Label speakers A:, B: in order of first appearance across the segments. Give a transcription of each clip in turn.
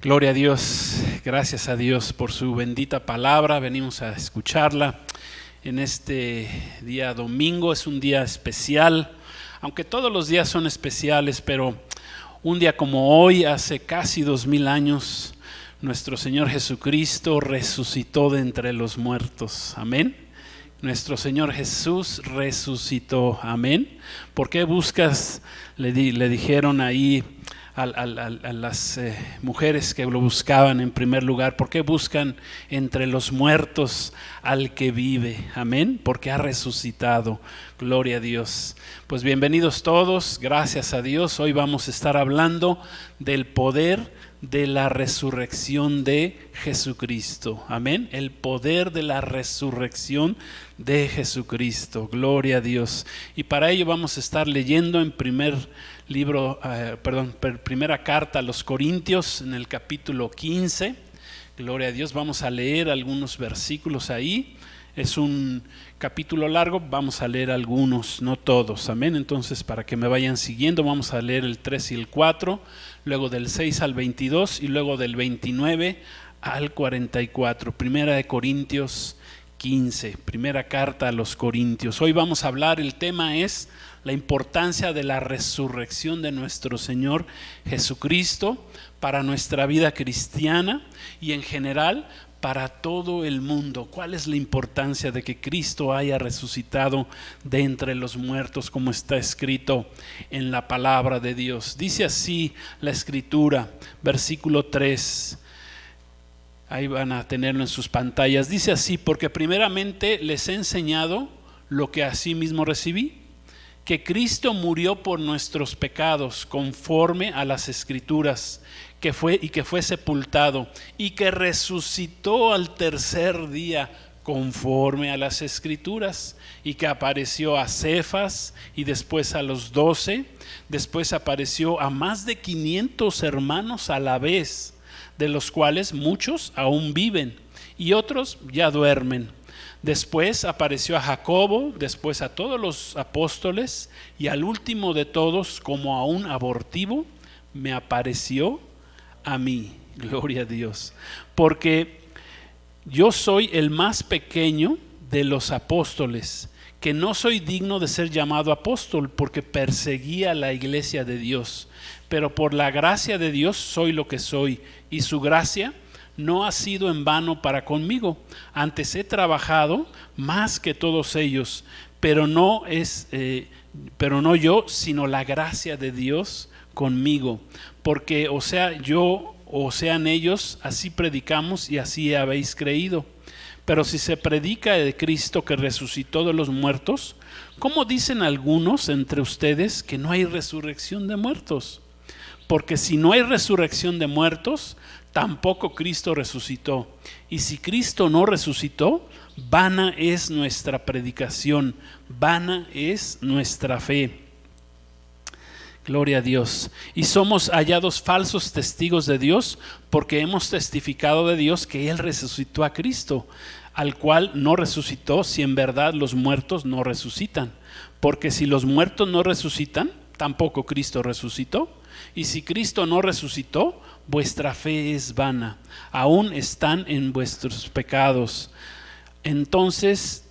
A: Gloria a Dios, gracias a Dios por su bendita palabra. Venimos a escucharla en este día domingo. Es un día especial, aunque todos los días son especiales, pero un día como hoy, hace casi 2000 años, nuestro Señor Jesucristo resucitó de entre los muertos. Amén. Nuestro Señor Jesús resucitó. Amén. ¿Por qué buscas? Le dijeron ahí a las mujeres que lo buscaban en primer lugar, ¿por qué buscan entre los muertos al que vive? Amén, porque ha resucitado. Gloria a Dios. Pues bienvenidos todos, gracias a Dios. Hoy vamos a estar hablando del poder de la resurrección de Jesucristo. Amén, el poder de la resurrección de Jesucristo. Gloria a Dios. Y para ello vamos a estar leyendo en primera carta a los Corintios, en el capítulo 15. Gloria a Dios. Vamos a leer algunos versículos ahí. Es un capítulo largo, vamos a leer algunos, no todos. Amén. Entonces, para que me vayan siguiendo, vamos a leer el 3 y el 4, luego del 6 al 22 y luego del 29 al 44. Primera de Corintios 15, primera carta a los Corintios. Hoy vamos a hablar, el tema es la importancia de la resurrección de nuestro Señor Jesucristo para nuestra vida cristiana y en general para todo el mundo. ¿Cuál es la importancia de que Cristo haya resucitado de entre los muertos, como está escrito en la palabra de Dios? Dice así la Escritura, versículo 3. Ahí van a tenerlo en sus pantallas. Dice así: porque primeramente les he enseñado lo que asimismo recibí, que Cristo murió por nuestros pecados conforme a las Escrituras, que fue sepultado y que resucitó al tercer día conforme a las Escrituras, y que apareció a Cefas y después a los 12, después apareció a más de 500 hermanos a la vez, de los cuales muchos aún viven y otros ya duermen. Después apareció a Jacobo, después a todos los apóstoles, y al último de todos, como a un abortivo, me apareció a mí. Gloria a Dios. Porque yo soy el más pequeño de los apóstoles, que no soy digno de ser llamado apóstol, porque perseguía la iglesia de Dios. Pero por la gracia de Dios soy lo que soy, y su gracia no ha sido en vano para conmigo. Antes he trabajado más que todos ellos, pero no yo, sino la gracia de Dios conmigo. Porque o sea yo o sean ellos, así predicamos y así habéis creído. Pero si se predica de Cristo que resucitó de los muertos, ¿cómo dicen algunos entre ustedes que no hay resurrección de muertos? Porque si no hay resurrección de muertos, tampoco Cristo resucitó. Y si Cristo no resucitó, vana es nuestra predicación, vana es nuestra fe. Gloria a Dios. Y somos hallados falsos testigos de Dios, porque hemos testificado de Dios que Él resucitó a Cristo, al cual no resucitó, si en verdad los muertos no resucitan. Porque si los muertos no resucitan, tampoco Cristo resucitó. Y si Cristo no resucitó, vuestra fe es vana, aún están en vuestros pecados. Entonces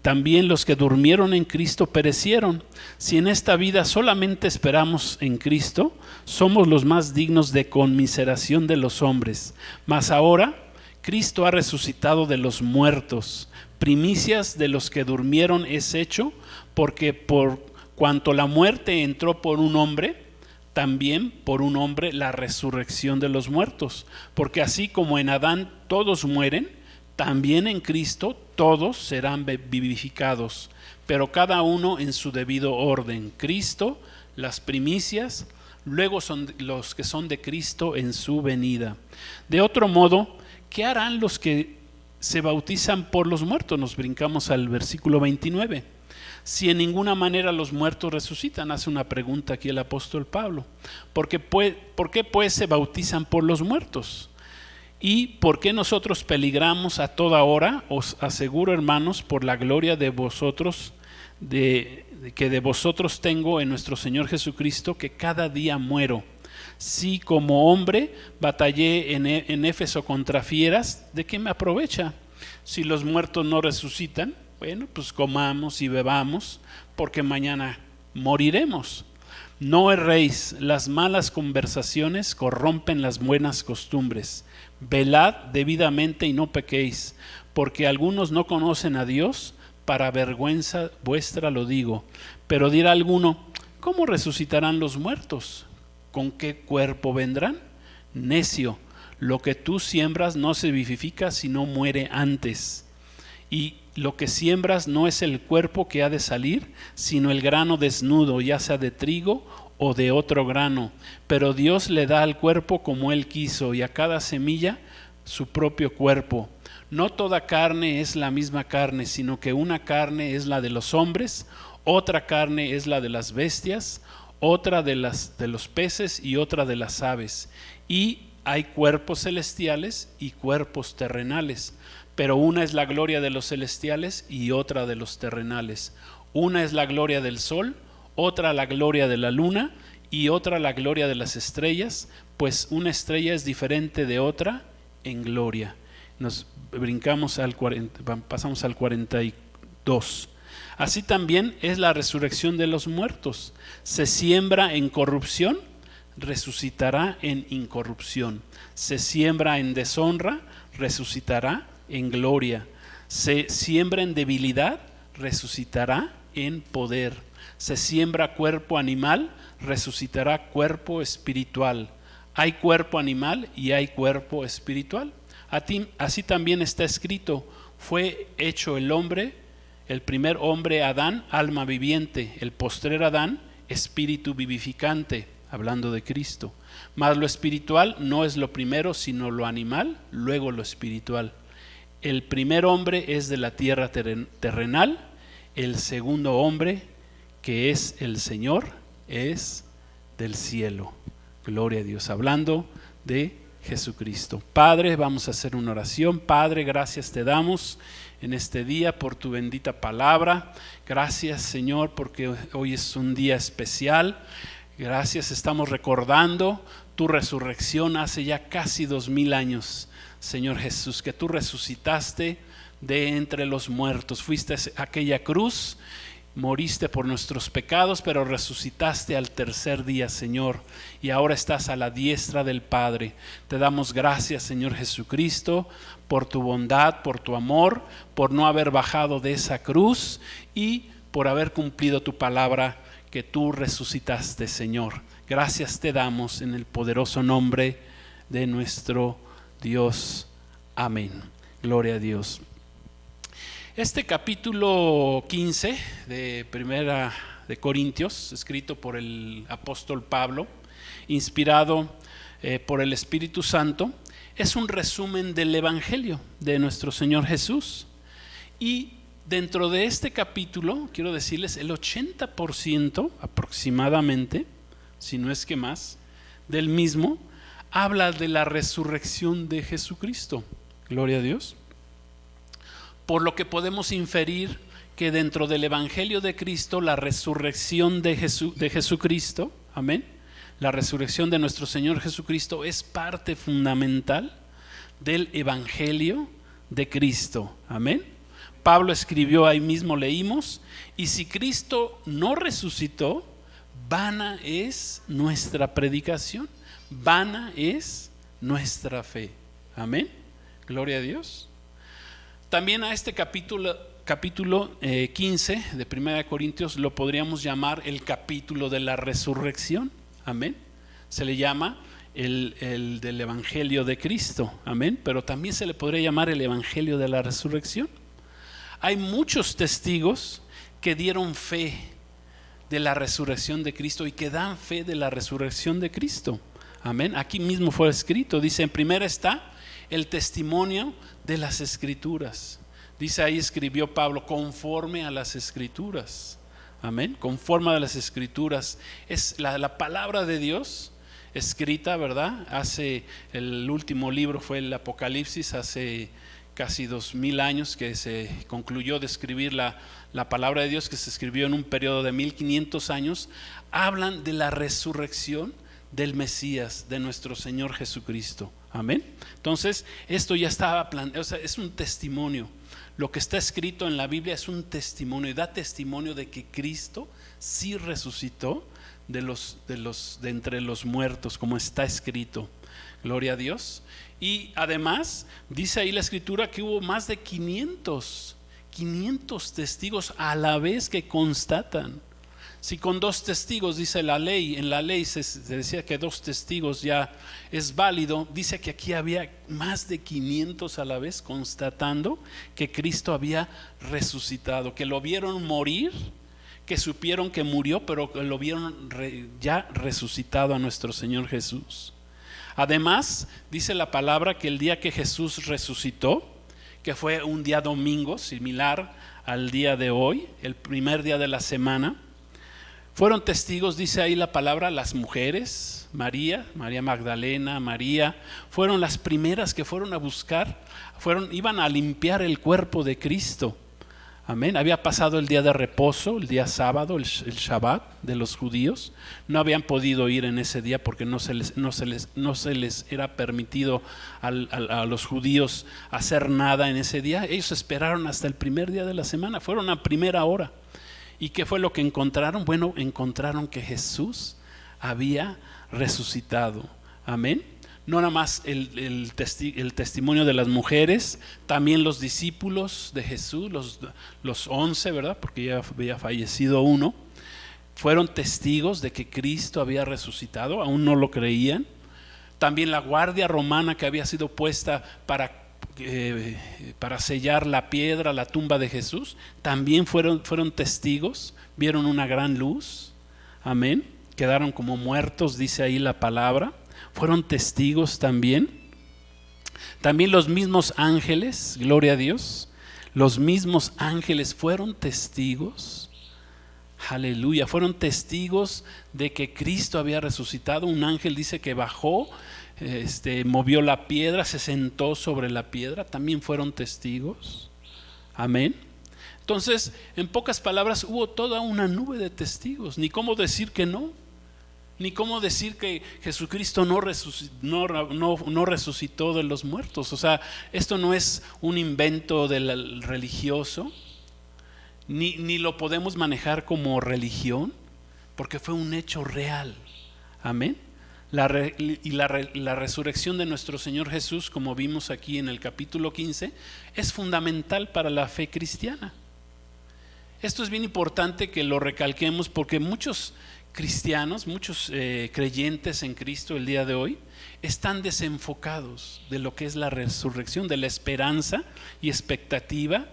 A: también los que durmieron en Cristo perecieron. Si en esta vida solamente esperamos en Cristo, somos los más dignos de conmiseración de los hombres. Mas ahora Cristo ha resucitado de los muertos, primicias de los que durmieron es hecho, porque por cuanto la muerte entró por un hombre, también por un hombre la resurrección de los muertos. Porque así como en Adán todos mueren, también en Cristo todos serán vivificados, pero cada uno en su debido orden. Cristo, las primicias, luego son los que son de Cristo en su venida. De otro modo, ¿qué harán los que se bautizan por los muertos? Nos brincamos al versículo 29. Si en ninguna manera los muertos resucitan, hace una pregunta aquí el apóstol Pablo. ¿Por qué pues se bautizan por los muertos? ¿Y por qué nosotros peligramos a toda hora? Os aseguro, hermanos, por la gloria de vosotros, que de vosotros tengo en nuestro Señor Jesucristo, que cada día muero. Si como hombre batallé en Éfeso contra fieras, ¿de qué me aprovecha? Si los muertos no resucitan, bueno, pues comamos y bebamos, porque mañana moriremos. No erréis, las malas conversaciones corrompen las buenas costumbres. Velad debidamente y no pequéis, porque algunos no conocen a Dios, para vergüenza vuestra lo digo. Pero dirá alguno, ¿cómo resucitarán los muertos? ¿Con qué cuerpo vendrán? Necio, lo que tú siembras no se vivifica, sino muere antes. Y lo que siembras no es el cuerpo que ha de salir, sino el grano desnudo, ya sea de trigo o de otro grano. Pero Dios le da al cuerpo como Él quiso, y a cada semilla su propio cuerpo. No toda carne es la misma carne, sino que una carne es la de los hombres, otra carne es la de las bestias, otra de los peces y otra de las aves. Y hay cuerpos celestiales y cuerpos terrenales, pero una es la gloria de los celestiales y otra de los terrenales. Una es la gloria del sol, otra la gloria de la luna y otra la gloria de las estrellas, pues una estrella es diferente de otra en gloria. Nos brincamos pasamos al 42. Así también es la resurrección de los muertos. Se siembra en corrupción, resucitará en incorrupción. Se siembra en deshonra, resucitará en gloria. Se siembra en debilidad, resucitará en poder. Se siembra cuerpo animal, resucitará cuerpo espiritual. Hay cuerpo animal y hay cuerpo espiritual. Así también está escrito, fue hecho el hombre, el primer hombre Adán, alma viviente, el postrer Adán, espíritu vivificante, hablando de Cristo. Mas lo espiritual no es lo primero, sino lo animal, luego lo espiritual. El primer hombre es de la tierra terrenal, el segundo hombre, que es el Señor, es del cielo. Gloria a Dios, hablando de Jesucristo. Padre, vamos a hacer una oración. Padre, gracias te damos en este día por tu bendita palabra. Gracias, Señor, porque hoy es un día especial. Gracias, estamos recordando tu resurrección hace ya casi 2000 años, Señor Jesús, que tú resucitaste de entre los muertos. Fuiste a aquella cruz, moriste por nuestros pecados, pero resucitaste al tercer día, Señor, y ahora estás a la diestra del Padre. Te damos gracias, Señor Jesucristo, por tu bondad, por tu amor, por no haber bajado de esa cruz y por haber cumplido tu palabra que tú resucitaste, Señor. Gracias te damos en el poderoso nombre de nuestro Dios. Amén. Gloria a Dios. Este capítulo 15 de Primera de Corintios, escrito por el apóstol Pablo, inspirado por el Espíritu Santo, es un resumen del Evangelio de nuestro Señor Jesús. Y dentro de este capítulo, quiero decirles, el 80% aproximadamente, si no es que más, del mismo, habla de la resurrección de Jesucristo. Gloria a Dios. Por lo que podemos inferir que dentro del Evangelio de Cristo, la resurrección de Jesucristo, amén, la resurrección de nuestro Señor Jesucristo es parte fundamental del Evangelio de Cristo, amén. Pablo escribió, ahí mismo leímos, y si Cristo no resucitó, vana es nuestra predicación, vana es nuestra fe, amén, gloria a Dios. También a este capítulo 15 de 1 Corintios lo podríamos llamar el capítulo de la resurrección, amén. Se le llama el del Evangelio de Cristo, amén, pero también se le podría llamar el Evangelio de la resurrección. Hay muchos testigos que dieron fe de la resurrección de Cristo y que dan fe de la resurrección de Cristo, amén. Aquí mismo fue escrito, dice, en primera está el testimonio de las Escrituras. Dice ahí, escribió Pablo, conforme a las Escrituras. Amén. Conforme a las Escrituras. Es la palabra de Dios escrita, ¿verdad? El último libro fue el Apocalipsis, hace casi 2000 años que se concluyó de escribir la palabra de Dios, que se escribió en un periodo de 1500 años. Hablan de la resurrección del Mesías, de nuestro Señor Jesucristo. Amén. Entonces, esto ya estaba planeado, o sea, es un testimonio. Lo que está escrito en la Biblia es un testimonio y da testimonio de que Cristo sí resucitó de entre los muertos, como está escrito. Gloria a Dios. Y además dice ahí la escritura que hubo más de 500 testigos a la vez que constatan. Si con 2 testigos, dice la ley, en la ley se decía que 2 testigos ya es válido, dice que aquí había más de 500 a la vez constatando que Cristo había resucitado, que lo vieron morir, que supieron que murió, pero que lo vieron ya resucitado a nuestro Señor Jesús. Además, dice la palabra que el día que Jesús resucitó, que fue un día domingo, similar al día de hoy, el primer día de la semana, fueron testigos, dice ahí la palabra, las mujeres, María Magdalena, María, fueron las primeras que fueron a buscar, iban a limpiar el cuerpo de Cristo. Amén. Había pasado el día de reposo, el día sábado, el Shabbat de los judíos. No habían podido ir en ese día porque no se les era permitido a los judíos hacer nada en ese día. Ellos esperaron hasta el primer día de la semana, fueron a primera hora. ¿Y qué fue lo que encontraron? Bueno, encontraron que Jesús había resucitado. Amén. No nada más el testimonio de las mujeres, también los discípulos de Jesús, los 11, ¿verdad? Porque ya había fallecido uno, fueron testigos de que Cristo había resucitado, aún no lo creían. También la guardia romana que había sido puesta para sellar la piedra, la tumba de Jesús, también fueron testigos, vieron una gran luz, amén, quedaron como muertos, dice ahí la palabra, fueron testigos también. También los mismos ángeles, gloria a Dios, los mismos ángeles fueron testigos, aleluya, fueron testigos de que Cristo había resucitado. Un ángel dice que bajó, movió la piedra, se sentó sobre la piedra, también fueron testigos. Amén. Entonces, en pocas palabras, hubo toda una nube de testigos. Ni cómo decir que no, ni cómo decir que Jesucristo no resucitó de los muertos. O sea, esto no es un invento del religioso, ni lo podemos manejar como religión, porque fue un hecho real. Amén. La resurrección de nuestro Señor Jesús, como vimos aquí en el capítulo 15, es fundamental para la fe cristiana. Esto es bien importante que lo recalquemos, porque muchos cristianos, muchos creyentes en Cristo el día de hoy están desenfocados de lo que es la resurrección, de la esperanza y expectativa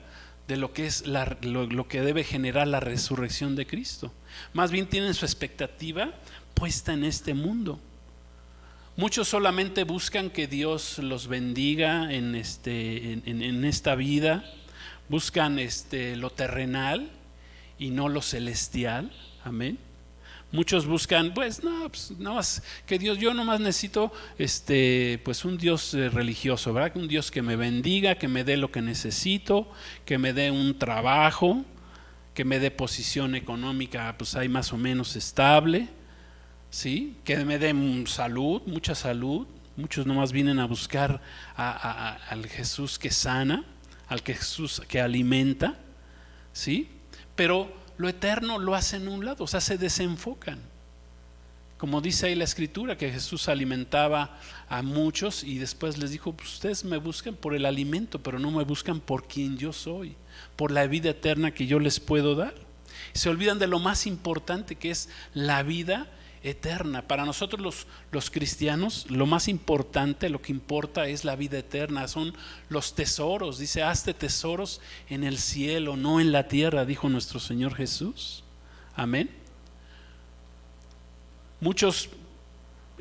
A: de lo que es lo que debe generar la resurrección de Cristo. Más bien tienen su expectativa puesta en este mundo. Muchos solamente buscan que Dios los bendiga en esta vida, buscan lo terrenal y no lo celestial. Amén. Muchos buscan, pues nada más que Dios, yo nomás necesito pues un Dios religioso, ¿verdad? Un Dios que me bendiga, que me dé lo que necesito, que me dé un trabajo, que me dé posición económica, pues ahí más o menos estable, ¿sí? Que me dé salud, mucha salud. Muchos nomás vienen a buscar al Jesús que sana, al Jesús que alimenta, ¿sí? Pero lo eterno lo hacen a un lado, o sea, se desenfocan. Como dice ahí la escritura, que Jesús alimentaba a muchos y después les dijo, pues ustedes me buscan por el alimento, pero no me buscan por quien yo soy, por la vida eterna que yo les puedo dar. Se olvidan de lo más importante, que es la vida eterna. Para nosotros los cristianos, lo más importante, lo que importa es la vida eterna, son los tesoros. Dice, hazte tesoros en el cielo, no en la tierra, dijo nuestro Señor Jesús. Amén. Muchos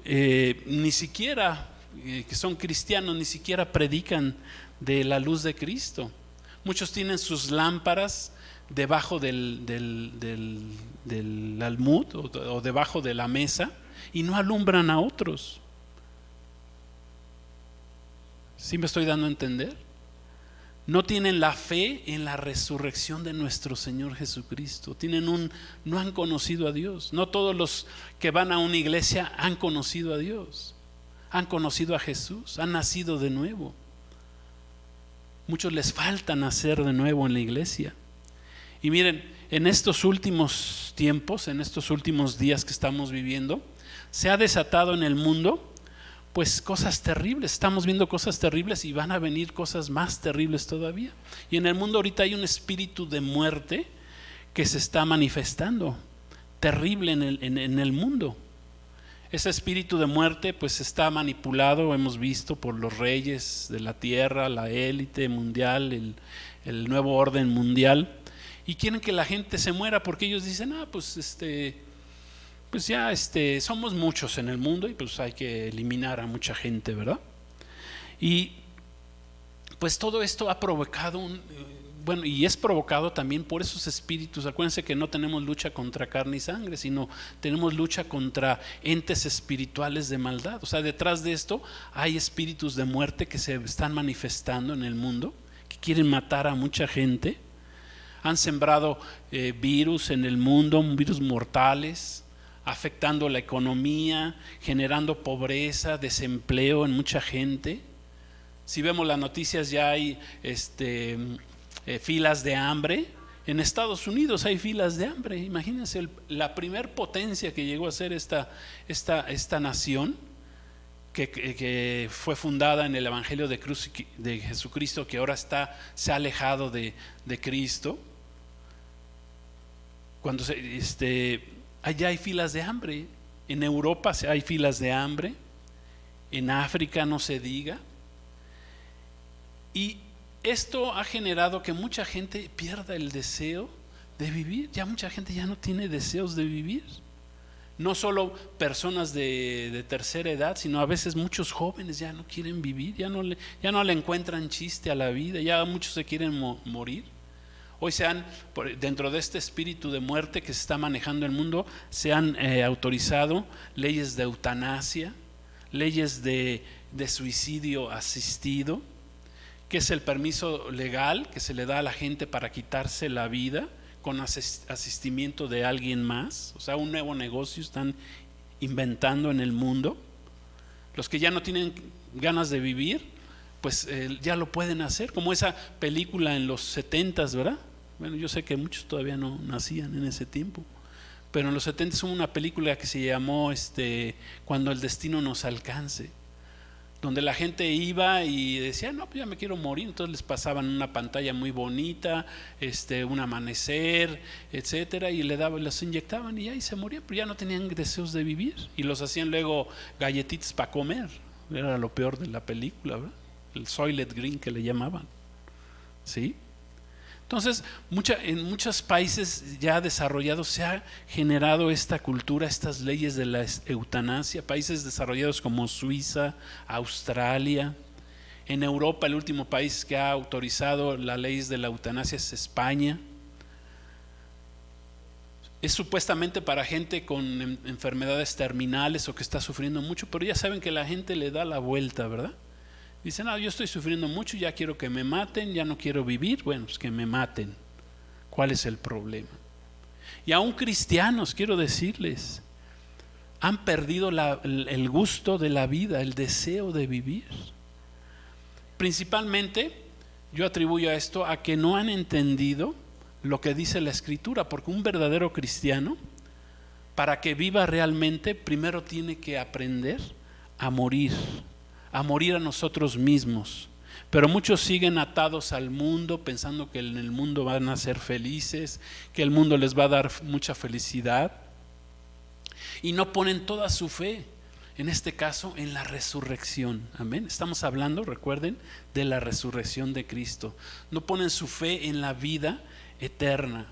A: ni siquiera que son cristianos, ni siquiera predican de la luz de Cristo. Muchos tienen sus lámparas debajo del almud o debajo de la mesa y no alumbran a otros. ¿Sí me estoy dando a entender? no tienen la fe en la resurrección de nuestro Señor Jesucristo. No han conocido a Dios. No todos los que van a una iglesia han conocido a Dios. Han conocido a Jesús, han nacido de nuevo. Muchos les falta nacer de nuevo en la iglesia. Y miren, en estos últimos tiempos, en estos últimos días que estamos viviendo, se ha desatado en el mundo pues cosas terribles. Estamos viendo cosas terribles y van a venir cosas más terribles todavía. Y en el mundo ahorita hay un espíritu de muerte que se está manifestando, terrible en el mundo. Ese espíritu de muerte pues está manipulado, hemos visto, por los reyes de la tierra, la élite mundial, el nuevo orden mundial, y quieren que la gente se muera porque ellos dicen, pues ya somos muchos en el mundo y pues hay que eliminar a mucha gente, ¿verdad? Y pues todo esto ha provocado y es provocado también por esos espíritus. Acuérdense que no tenemos lucha contra carne y sangre, sino tenemos lucha contra entes espirituales de maldad. O sea, detrás de esto hay espíritus de muerte que se están manifestando en el mundo, que quieren matar a mucha gente. Han sembrado virus en el mundo, virus mortales, afectando la economía, generando pobreza, desempleo en mucha gente. Si vemos las noticias, ya hay filas de hambre. En Estados Unidos hay filas de hambre. Imagínense, la primer potencia que llegó a ser esta nación, que fue fundada en el Evangelio de Jesucristo, que ahora se ha alejado de Cristo. Cuando allá hay filas de hambre. En Europa hay filas de hambre. En África no se diga. Y esto ha generado que mucha gente pierda el deseo de vivir. Ya mucha gente ya no tiene deseos de vivir. No solo personas de tercera edad, sino a veces muchos jóvenes ya no quieren vivir, ya no le encuentran chiste a la vida, ya muchos se quieren morir. Hoy dentro de este espíritu de muerte que se está manejando en el mundo, se han autorizado leyes de eutanasia, leyes de suicidio asistido, que es el permiso legal que se le da a la gente para quitarse la vida con asistimiento de alguien más. O sea, un nuevo negocio están inventando en el mundo. Los que ya no tienen ganas de vivir, pues ya lo pueden hacer, como esa película en los 70s, ¿verdad? Bueno, yo sé que muchos todavía no nacían en ese tiempo, pero en los 70s hubo una película que se llamó Cuando el destino nos alcance, donde la gente iba y decía, no, pues ya me quiero morir. Entonces les pasaban una pantalla muy bonita, un amanecer, etcétera, y los inyectaban y ahí se morían, pero ya no tenían deseos de vivir, y los hacían luego galletitas para comer. Era lo peor de la película, ¿verdad? El Soylent Green que le llamaban, ¿sí? Entonces, en muchos países ya desarrollados se ha generado esta cultura, estas leyes de la eutanasia. Países desarrollados como Suiza, Australia. En Europa, el último país que ha autorizado la ley de la eutanasia es España. Es supuestamente para gente con enfermedades terminales o que está sufriendo mucho, pero ya saben que la gente le da la vuelta, ¿verdad? Dicen, yo estoy sufriendo mucho, ya quiero que me maten, ya no quiero vivir. Bueno, pues que me maten. ¿Cuál es el problema? Y aún cristianos, quiero decirles, han perdido el gusto de la vida, el deseo de vivir. Principalmente, yo atribuyo a esto a que no han entendido lo que dice la Escritura, porque un verdadero cristiano, para que viva realmente, primero tiene que aprender a morir a nosotros mismos. Pero muchos siguen atados al mundo, pensando que en el mundo van a ser felices, que el mundo les va a dar mucha felicidad, y no ponen toda su fe, en este caso, en la resurrección. Amén. Estamos hablando, recuerden, de la resurrección de Cristo. No ponen su fe en la vida eterna,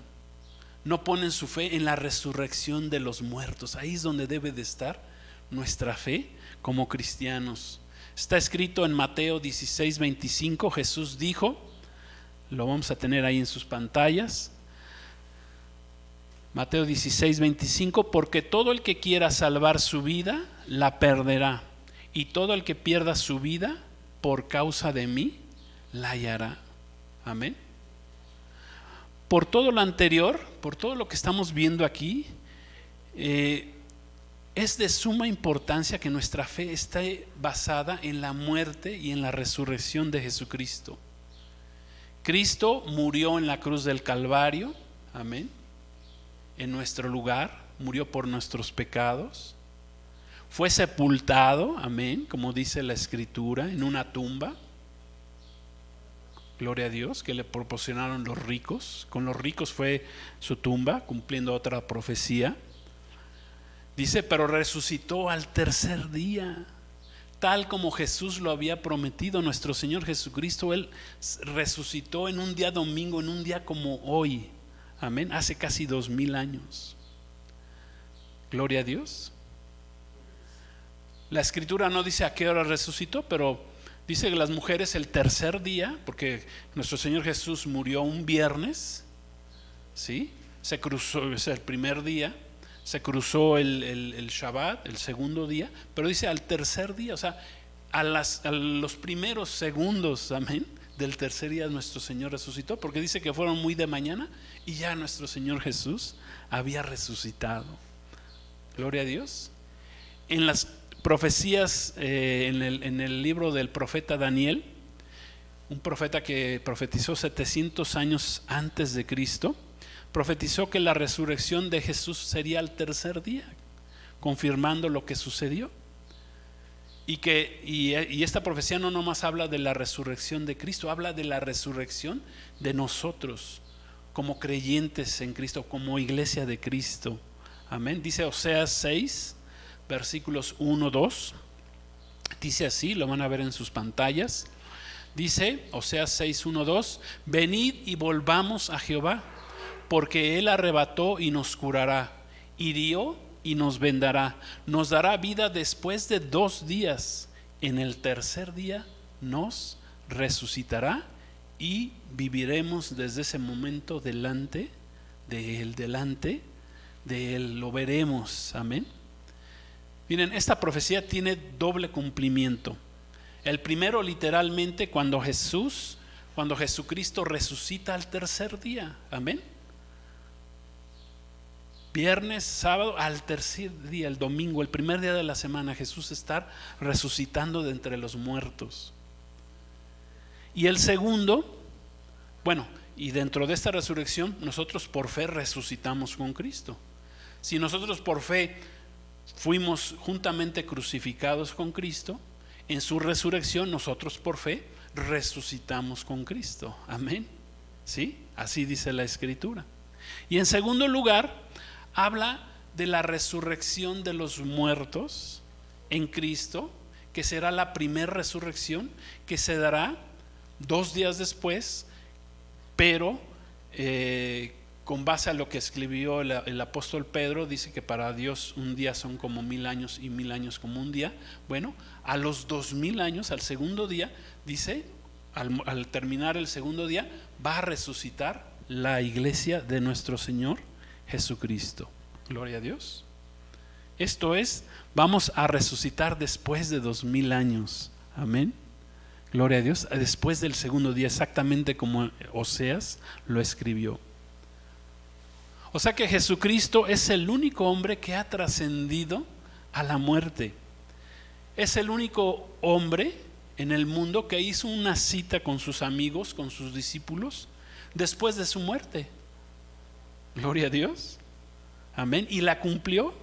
A: no ponen su fe en la resurrección de los muertos. Ahí es donde debe de estar nuestra fe como cristianos. Está escrito en Mateo 16:25, Jesús dijo, lo vamos a tener ahí en sus pantallas, Mateo 16:25, porque todo el que quiera salvar su vida, la perderá, y todo el que pierda su vida por causa de mí, la hallará. Amén. Por todo lo anterior, por todo lo que estamos viendo aquí, es de suma importancia que nuestra fe esté basada en la muerte y en la resurrección de Jesucristo. Cristo murió en la cruz del Calvario, amén, en nuestro lugar, murió por nuestros pecados. Fue sepultado, amén, como dice la Escritura, en una tumba. Gloria a Dios, que le proporcionaron los ricos. Con los ricos fue su tumba, cumpliendo otra profecía. Dice, pero resucitó al tercer día, tal como Jesús lo había prometido. Nuestro Señor Jesucristo, Él resucitó en un día domingo, en un día como hoy, amén, hace casi 2000 años. Gloria a Dios. La Escritura no dice a qué hora resucitó, pero dice que las mujeres el tercer día, porque nuestro Señor Jesús murió un viernes, ¿sí? Se cruzó, es el primer día, se cruzó el Shabbat, el segundo día, pero dice al tercer día, o sea, a los primeros segundos, amén, del tercer día nuestro Señor resucitó, porque dice que fueron muy de mañana y ya nuestro Señor Jesús había resucitado. Gloria a Dios. En las profecías, en el libro del profeta Daniel, un profeta que profetizó 700 años antes de Cristo, profetizó que la resurrección de Jesús sería al tercer día, confirmando lo que sucedió. Y esta profecía no nomás habla de la resurrección de Cristo, habla de la resurrección de nosotros como creyentes en Cristo, como iglesia de Cristo. Amén. Dice Oseas 6, versículos 1, 2. Dice así, lo van a ver en sus pantallas. Dice Oseas 6, 1, 2: venid y volvamos a Jehová, porque Él arrebató y nos curará, hirió y nos vendará, nos dará vida después de 2 días. En el tercer día nos resucitará y viviremos desde ese momento delante de Él, lo veremos. Amén. Miren, esta profecía tiene doble cumplimiento. El primero, literalmente, cuando Jesucristo resucita al tercer día. Amén. Viernes, sábado, al tercer día, el domingo, el primer día de la semana, Jesús está resucitando de entre los muertos. Y el segundo, bueno, y dentro de esta resurrección, nosotros por fe resucitamos con Cristo. Si nosotros por fe fuimos juntamente crucificados con Cristo, en su resurrección nosotros por fe resucitamos con Cristo. Amén. ¿Sí? Así dice la Escritura. Y en segundo lugar, habla de la resurrección de los muertos en Cristo, que será la primera resurrección que se dará 2 días después, pero con base a lo que escribió el apóstol Pedro, dice que para Dios un día son como 1000 años y 1000 años como un día. Bueno, a los 2000 años, al segundo día, dice, al terminar el segundo día, va a resucitar la iglesia de nuestro Señor Jesucristo. Gloria a Dios. Esto es, vamos a resucitar después de 2000 años. Amén. Gloria a Dios. Después del segundo día, exactamente como Oseas lo escribió. O sea que Jesucristo es el único hombre que ha trascendido a la muerte. Es el único hombre en el mundo que hizo una cita con sus amigos, con sus discípulos, después de su muerte. Gloria a Dios. Amén. Y la cumplió.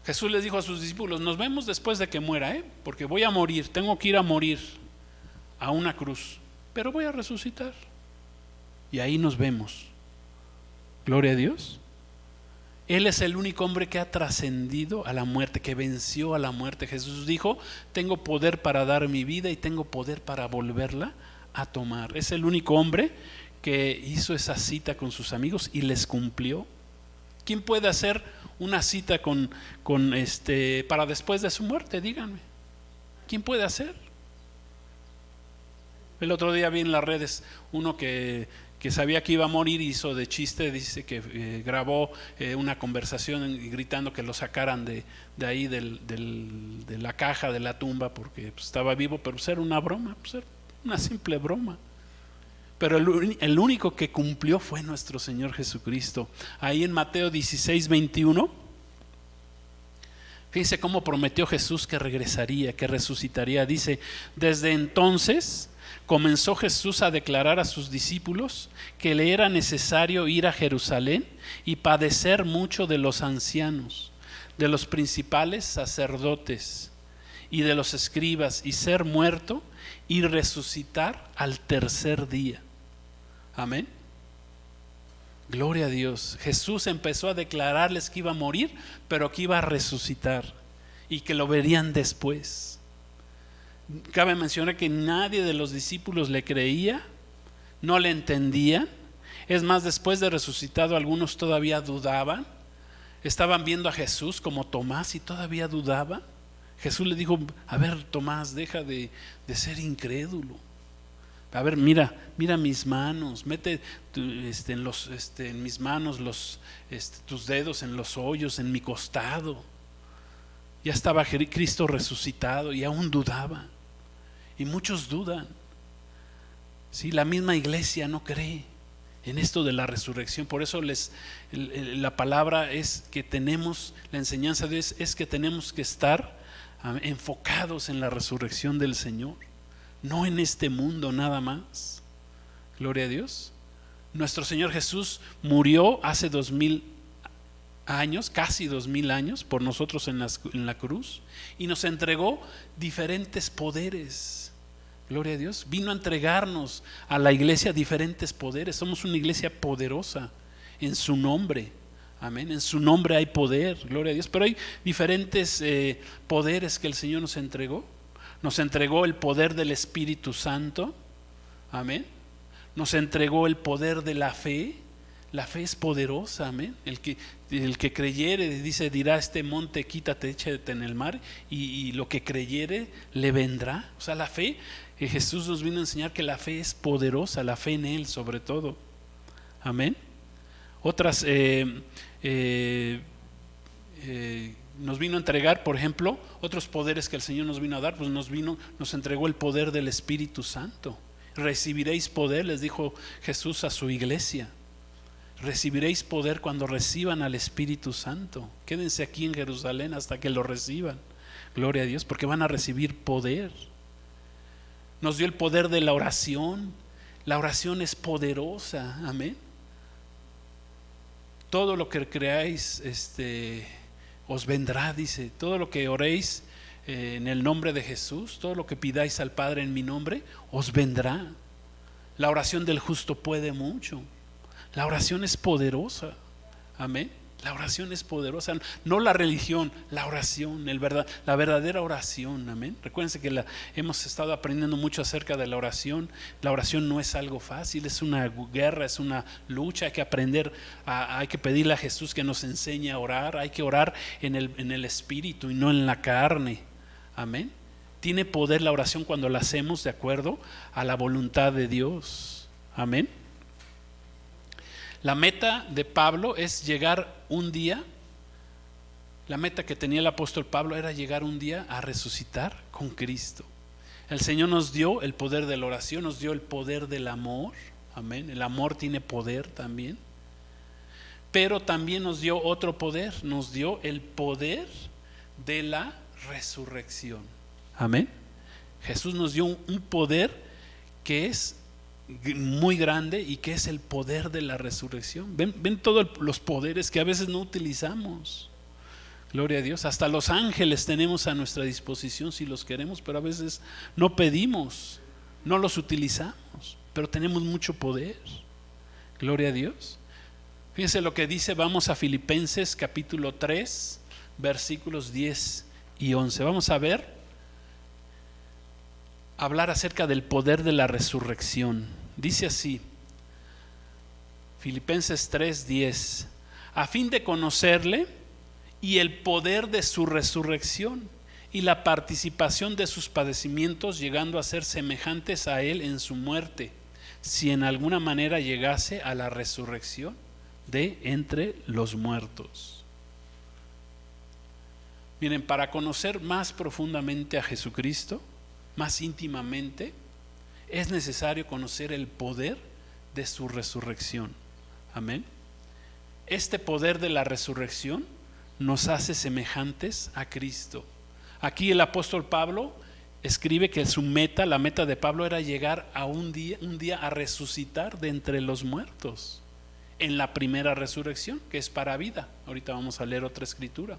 A: Jesús les dijo a sus discípulos: nos vemos después de que muera, porque voy a morir, tengo que ir a morir a una cruz, pero voy a resucitar. Y ahí nos vemos. Gloria a Dios. Él es el único hombre que ha trascendido a la muerte, que venció a la muerte. Jesús dijo: tengo poder para dar mi vida y tengo poder para volverla a tomar. Es el único hombre que hizo esa cita con sus amigos y les cumplió. ¿Quién puede hacer una cita para después de su muerte? Díganme. ¿Quién puede hacer? El otro día vi en las redes uno que sabía que iba a morir, hizo de chiste, dice que grabó una conversación gritando que lo sacaran de ahí de la caja de la tumba porque pues, estaba vivo, pero pues era una broma, pues una simple broma. Pero el único que cumplió fue nuestro Señor Jesucristo. Ahí en Mateo 16:21, fíjense cómo prometió Jesús que regresaría, que resucitaría. Dice: desde entonces comenzó Jesús a declarar a sus discípulos que le era necesario ir a Jerusalén y padecer mucho de los ancianos, de los principales sacerdotes y de los escribas, y ser muerto y resucitar al tercer día. Amén. Gloria a Dios. Jesús empezó a declararles que iba a morir, pero que iba a resucitar y que lo verían después. Cabe mencionar que nadie de los discípulos le creía, no le entendían. Es más, después de resucitado, algunos todavía dudaban. Estaban viendo a Jesús como Tomás y todavía dudaba. Jesús le dijo: a ver, Tomás, deja de ser incrédulo. A ver, mira mis manos, mete en mis manos tus dedos en los hoyos, en mi costado. Ya estaba Cristo resucitado y aún dudaba. Y muchos dudan. Sí, la misma iglesia no cree en esto de la resurrección. Por eso la palabra es que tenemos, la enseñanza de Dios es que tenemos que estar enfocados en la resurrección del Señor, no en este mundo nada más. Gloria a Dios. Nuestro Señor Jesús murió hace 2000 años, casi 2000 años, por nosotros en la cruz, y nos entregó diferentes poderes. Gloria a Dios. Vino a entregarnos a la iglesia diferentes poderes. Somos una iglesia poderosa en su nombre. Amén. En su nombre hay poder. Gloria a Dios. Pero hay diferentes poderes que el Señor nos entregó. Nos entregó el poder del Espíritu Santo. Amén. Nos entregó el poder de la fe. La fe es poderosa, amén. El que creyere, dice, dirá este monte: quítate, échate en el mar, y lo que creyere le vendrá. O sea, la fe, Jesús nos vino a enseñar que la fe es poderosa, la fe en Él sobre todo. Amén. Otras nos vino a entregar, por ejemplo, otros poderes que el Señor nos vino a dar, pues nos entregó el poder del Espíritu Santo. Recibiréis poder, les dijo Jesús a su iglesia. Recibiréis poder cuando reciban al Espíritu Santo. Quédense aquí en Jerusalén hasta que lo reciban. Gloria a Dios, porque van a recibir poder. Nos dio el poder de la oración. La oración es poderosa, amén. Todo lo que creáis os vendrá, dice. Todo lo que oréis en el nombre de Jesús, todo lo que pidáis al Padre en mi nombre, os vendrá. La oración del justo puede mucho. La oración es poderosa, amén. La oración es poderosa, no la religión, la oración, la verdadera oración, amén. Recuérdense que hemos estado aprendiendo mucho acerca de la oración. La oración no es algo fácil, es una guerra, es una lucha. Hay que aprender, hay que pedirle a Jesús que nos enseñe a orar. Hay que orar en el Espíritu y no en la carne, amén. Tiene poder la oración cuando la hacemos de acuerdo a la voluntad de Dios, amén. La meta de Pablo es llegar un día. La meta que tenía el apóstol Pablo era llegar un día a resucitar con Cristo. El Señor nos dio el poder de la oración, nos dio el poder del amor, amén. El amor tiene poder también, pero también nos dio otro poder, nos dio el poder de la resurrección, amén. Jesús nos dio un poder que es muy grande y que es el poder de la resurrección. Ven todos los poderes que a veces no utilizamos. Gloria a Dios. Hasta los ángeles tenemos a nuestra disposición si los queremos, pero a veces no pedimos, no los utilizamos, pero tenemos mucho poder. Gloria a Dios. Fíjense lo que dice. Vamos a Filipenses capítulo 3 versículos 10 y 11. Vamos a hablar acerca del poder de la resurrección. Dice así, Filipenses 3:10: a fin de conocerle y el poder de su resurrección y la participación de sus padecimientos, llegando a ser semejantes a él en su muerte, si en alguna manera llegase a la resurrección de entre los muertos. Miren, para conocer más profundamente a Jesucristo, más íntimamente, es necesario conocer el poder de su resurrección. Amén. Este poder de la resurrección nos hace semejantes a Cristo. Aquí el apóstol Pablo escribe que la meta de Pablo era llegar a un día a resucitar de entre los muertos, en la primera resurrección, que es para vida. Ahorita vamos a leer otra escritura,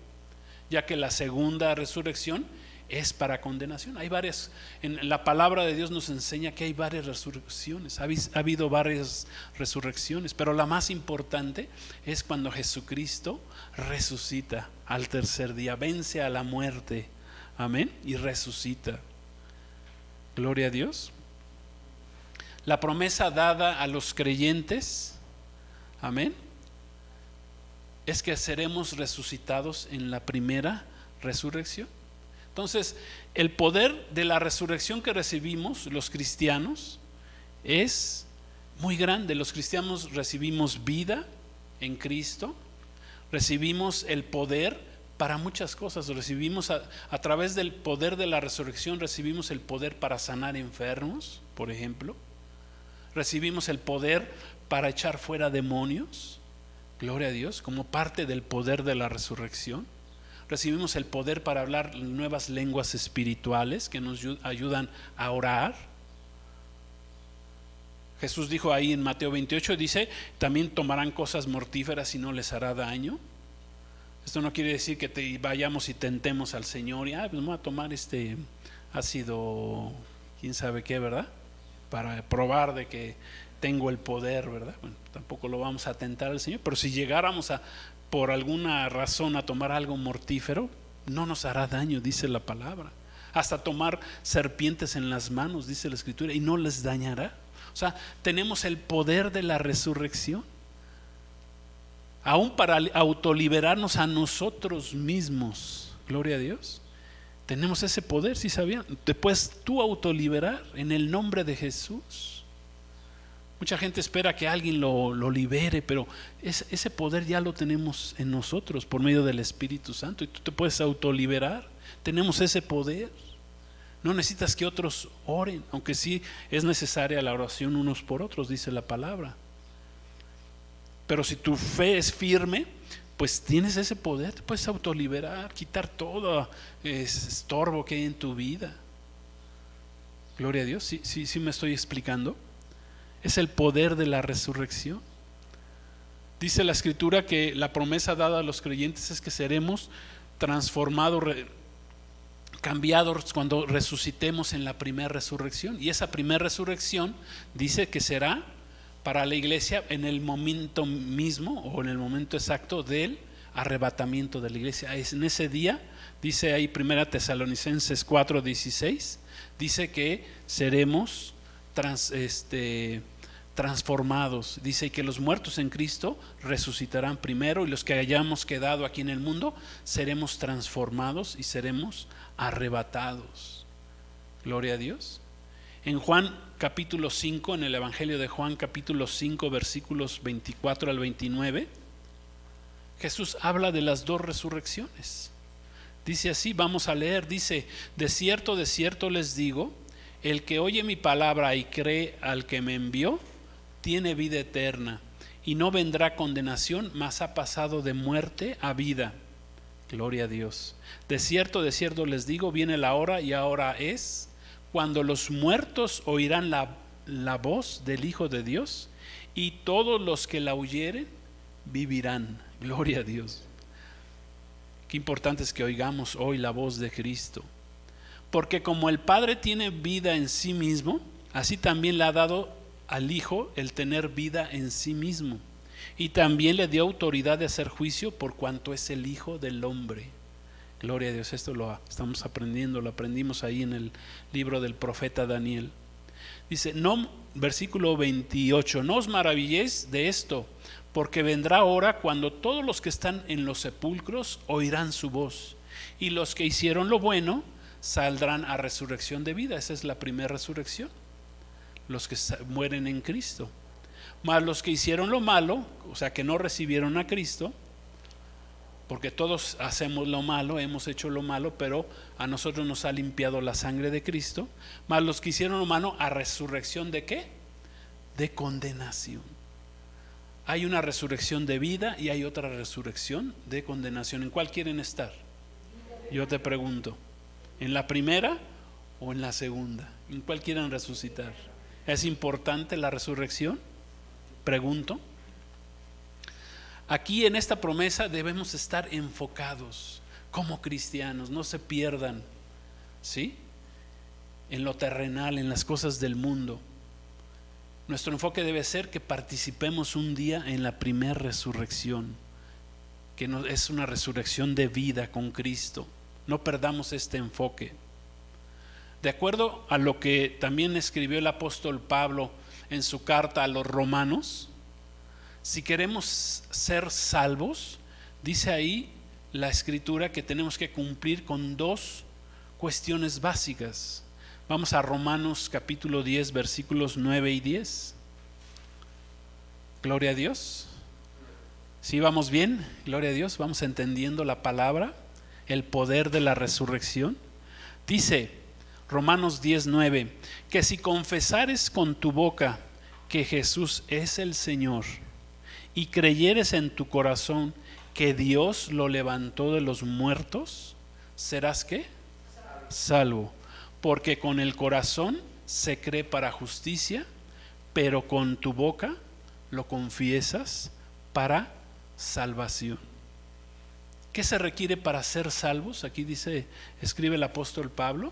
A: ya que la segunda resurrección es para condenación. Hay varias, en la palabra de Dios nos enseña que hay varias resurrecciones, ha habido varias resurrecciones, pero la más importante es cuando Jesucristo resucita al tercer día, vence a la muerte, amén, y resucita. Gloria a Dios. La promesa dada a los creyentes, amén, es que seremos resucitados en la primera resurrección. Entonces, el poder de la resurrección que recibimos los cristianos es muy grande. Los cristianos recibimos vida en Cristo, recibimos el poder para muchas cosas. Recibimos a través del poder de la resurrección, recibimos el poder para sanar enfermos, por ejemplo. Recibimos el poder para echar fuera demonios, gloria a Dios, como parte del poder de la resurrección. Recibimos el poder para hablar nuevas lenguas espirituales que nos ayudan a orar. Jesús dijo ahí en Mateo 28, dice, también tomarán cosas mortíferas y no les hará daño. Esto no quiere decir que vayamos y tentemos al Señor y pues vamos a tomar este ácido, quién sabe qué, ¿verdad? Para probar de que tengo el poder, ¿verdad? Bueno, tampoco lo vamos a tentar al Señor, pero si llegáramos por alguna razón a tomar algo mortífero, no nos hará daño, dice la palabra. Hasta tomar serpientes en las manos, dice la Escritura, y no les dañará. O sea, tenemos el poder de la resurrección, aún para autoliberarnos a nosotros mismos. Gloria a Dios. Tenemos ese poder, si sabían. Te puedes tú autoliberar en el nombre de Jesús. Mucha gente espera que alguien lo libere, pero ese poder ya lo tenemos en nosotros por medio del Espíritu Santo, y tú te puedes autoliberar. Tenemos ese poder. No necesitas que otros oren, aunque sí es necesaria la oración unos por otros, dice la palabra. Pero si tu fe es firme, pues tienes ese poder, te puedes autoliberar, quitar todo ese estorbo que hay en tu vida. Gloria a Dios. Sí me estoy explicando. Es el poder de la resurrección. Dice la Escritura que la promesa dada a los creyentes es que seremos transformados, cambiados cuando resucitemos en la primera resurrección. Y esa primera resurrección dice que será para la iglesia en el momento mismo o en el momento exacto del arrebatamiento de la iglesia. En ese día, dice ahí 1 Tesalonicenses 4:16, dice que seremos transformados. Dice que los muertos en Cristo resucitarán primero, y los que hayamos quedado aquí en el mundo seremos transformados y seremos arrebatados. Gloria a Dios. En Juan capítulo 5, en el Evangelio de Juan capítulo 5 versículos 24 al 29, Jesús habla de las dos resurrecciones. Dice así, vamos a leer, dice: de cierto les digo, el que oye mi palabra y cree al que me envió, tiene vida eterna, y no vendrá condenación, mas ha pasado de muerte a vida. Gloria a Dios. De cierto les digo, viene la hora, y ahora es, cuando los muertos oirán la voz del Hijo de Dios, y todos los que la oyeren vivirán. Gloria a Dios. Qué importante es que oigamos hoy la voz de Cristo. Porque como el Padre tiene vida en sí mismo, así también le ha dado al Hijo el tener vida en sí mismo. Y también le dio autoridad de hacer juicio por cuanto es el Hijo del Hombre. Gloria a Dios. Esto lo estamos aprendiendo, lo aprendimos ahí en el libro del profeta Daniel. Dice, versículo 28, no os maravilléis de esto, porque vendrá hora cuando todos los que están en los sepulcros oirán su voz, y los que hicieron lo bueno saldrán a resurrección de vida. Esa es la primera resurrección, los que mueren en Cristo. Mas los que hicieron lo malo, o sea que no recibieron a Cristo, porque todos hacemos lo malo, hemos hecho lo malo, pero a nosotros nos ha limpiado la sangre de Cristo. Mas los que hicieron lo malo, a resurrección ¿de qué? De condenación. Hay una resurrección de vida y hay otra resurrección de condenación. ¿En cuál quieren estar? Yo te pregunto, ¿en la primera o en la segunda? ¿En cuál quieren resucitar? ¿Es importante la resurrección? Pregunto. Aquí en esta promesa debemos estar enfocados como cristianos, no se pierdan, ¿sí? En lo terrenal, en las cosas del mundo. Nuestro enfoque debe ser que participemos un día en la primera resurrección, que es una resurrección de vida con Cristo. No perdamos este enfoque. De acuerdo a lo que también escribió el apóstol Pablo en su carta a los romanos, si queremos ser salvos, dice ahí la escritura que tenemos que cumplir con dos cuestiones básicas. Vamos a Romanos capítulo 10, versículos 9 y 10. Gloria a Dios. ¿Sí vamos bien? Gloria a Dios. Vamos entendiendo la palabra, el poder de la resurrección. Dice Romanos 10, 9, que si confesares con tu boca que Jesús es el Señor y creyeres en tu corazón que Dios lo levantó de los muertos, serás ¿qué? Salvo. Porque con el corazón se cree para justicia, pero con tu boca lo confiesas para salvación. ¿Qué se requiere para ser salvos? Aquí escribe el apóstol Pablo.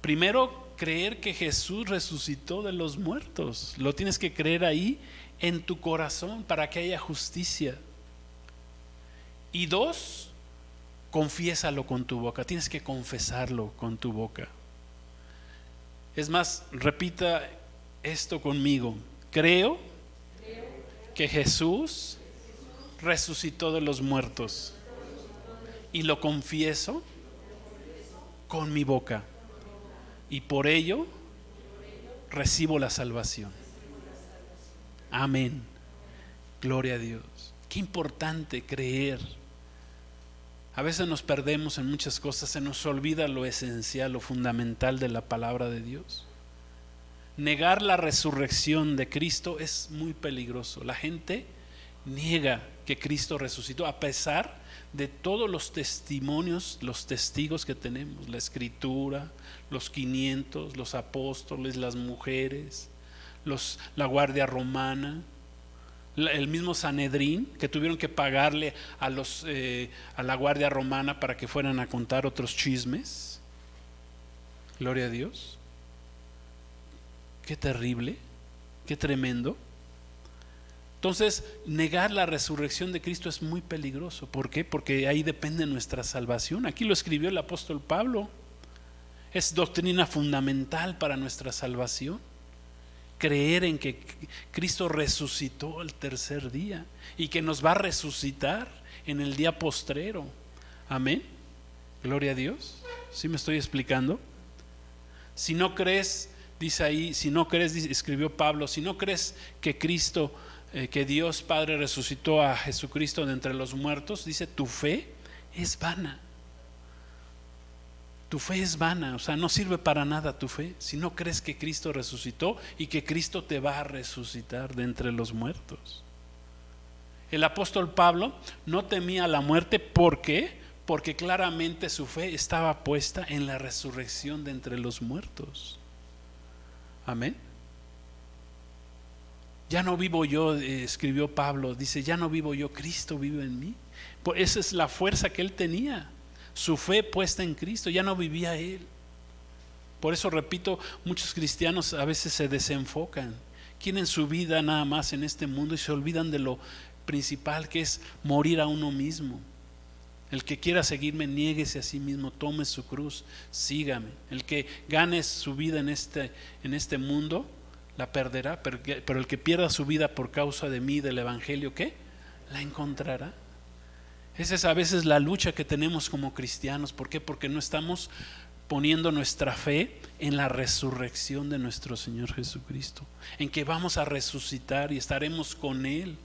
A: Primero, creer que Jesús resucitó de los muertos. Lo tienes que creer ahí en tu corazón para que haya justicia. Y dos, confiésalo con tu boca. Tienes que confesarlo con tu boca. Es más, repita esto conmigo. Creo que Jesús resucitó de los muertos y lo confieso con mi boca, y por ello recibo la salvación. Amén. Gloria a Dios. Qué importante creer. A veces nos perdemos en muchas cosas, se nos olvida lo esencial, lo fundamental de la palabra de Dios. Negar la resurrección de Cristo es muy peligroso. La gente niega que Cristo resucitó a pesar de todos los testimonios, los testigos que tenemos, la escritura, los 500, los apóstoles, las mujeres, la guardia romana, el mismo Sanedrín, que tuvieron que pagarle a la guardia romana para que fueran a contar otros chismes. Gloria a Dios. Qué terrible, qué tremendo. Entonces, negar la resurrección de Cristo es muy peligroso. ¿Por qué? Porque ahí depende nuestra salvación. Aquí lo escribió el apóstol Pablo. Es doctrina fundamental para nuestra salvación. Creer en que Cristo resucitó el tercer día y que nos va a resucitar en el día postrero. Amén. Gloria a Dios. ¿Sí me estoy explicando? Si no crees, dice ahí, si no crees, escribió Pablo, si no crees que Cristo, que Dios Padre resucitó a Jesucristo de entre los muertos, dice, tu fe es vana. Tu fe es vana, o sea, no sirve para nada tu fe si no crees que Cristo resucitó y que Cristo te va a resucitar de entre los muertos. El apóstol Pablo no temía la muerte. ¿Por qué? Porque claramente su fe estaba puesta en la resurrección de entre los muertos. Amén. Ya no vivo yo, escribió Pablo, dice, ya no vivo yo, Cristo vive en mí. Pues esa es la fuerza que él tenía. Su fe puesta en Cristo, ya no vivía él. Por eso repito, muchos cristianos a veces se desenfocan, quieren su vida nada más en este mundo y se olvidan de lo principal, que es morir a uno mismo. El que quiera seguirme, niéguese a sí mismo, tome su cruz, sígame. El que gane su vida en este mundo la perderá, pero el que pierda su vida por causa de mí, del evangelio, ¿qué? La encontrará. Esa es a veces la lucha que tenemos como cristianos. ¿Por qué? Porque no estamos poniendo nuestra fe en la resurrección de nuestro Señor Jesucristo, en que vamos a resucitar y estaremos con Él.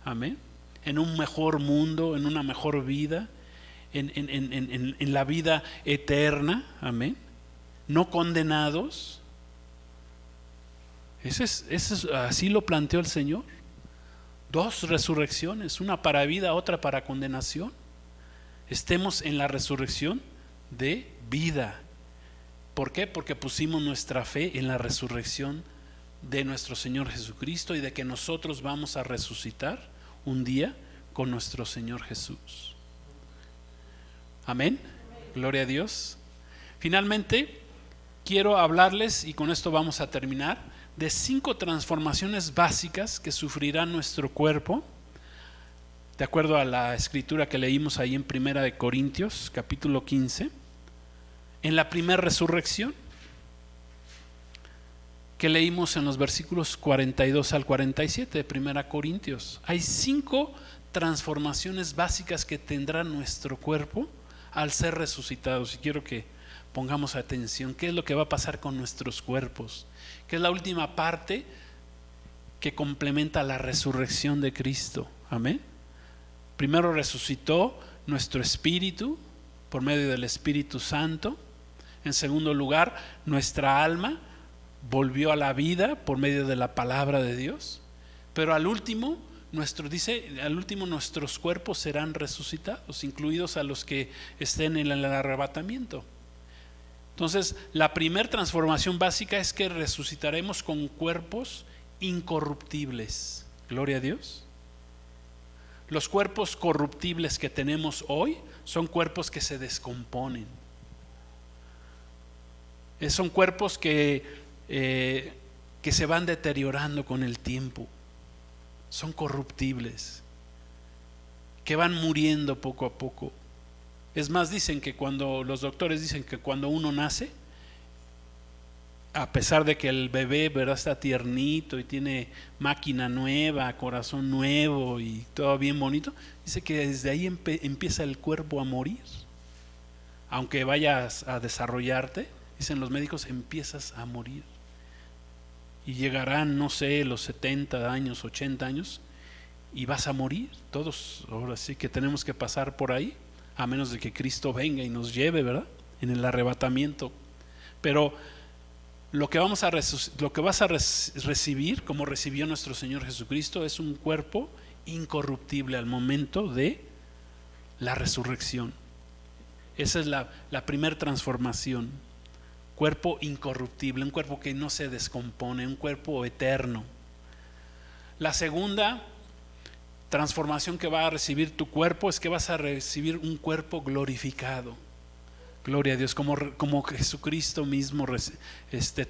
A: Amén. en un mejor mundo, en una mejor vida, en la vida eterna, amén, no condenados. Así lo planteó el Señor. 2 resurrecciones, una para vida, otra para condenación. Estemos en la resurrección de vida. ¿Por qué? Porque pusimos nuestra fe en la resurrección de nuestro Señor Jesucristo y de que nosotros vamos a resucitar un día con nuestro Señor Jesús. Amén. Gloria a Dios. Finalmente, quiero hablarles, y con esto vamos a terminar, de 5 transformaciones básicas que sufrirá nuestro cuerpo, de acuerdo a la escritura que leímos ahí en 1 Corintios, capítulo 15, en la primera resurrección, que leímos en los versículos 42 al 47 de 1 Corintios. Hay 5 transformaciones básicas que tendrá nuestro cuerpo al ser resucitados, y quiero que pongamos atención. ¿Qué es lo que va a pasar con nuestros cuerpos? Que es la última parte que complementa la resurrección de Cristo. Amén. Primero resucitó nuestro espíritu por medio del Espíritu Santo. En segundo lugar, nuestra alma volvió a la vida por medio de la palabra de Dios. Pero al último, nuestros cuerpos serán resucitados, incluidos a los que estén en el arrebatamiento. Entonces, la primera transformación básica es que resucitaremos con cuerpos incorruptibles. Gloria a Dios. Los cuerpos corruptibles que tenemos hoy son cuerpos que se descomponen. Son cuerpos que se van deteriorando con el tiempo. Son corruptibles, que van muriendo poco a poco. Es más, los doctores dicen que cuando uno nace, a pesar de que el bebé, ¿verdad?, está tiernito y tiene máquina nueva, corazón nuevo y todo bien bonito, dice que desde ahí empieza el cuerpo a morir. Aunque vayas a desarrollarte, dicen los médicos, empiezas a morir. Y llegarán, no sé, los 70 años, 80 años, y vas a morir. Todos ahora sí que tenemos que pasar por ahí, a menos de que Cristo venga y nos lleve, ¿verdad?, en el arrebatamiento. Pero lo que vas a recibir, como recibió nuestro Señor Jesucristo, es un cuerpo incorruptible al momento de la resurrección. Esa es la primera transformación. Cuerpo incorruptible, un cuerpo que no se descompone, un cuerpo eterno. La segunda transformación que va a recibir tu cuerpo es que vas a recibir un cuerpo glorificado. Gloria a Dios, como Jesucristo mismo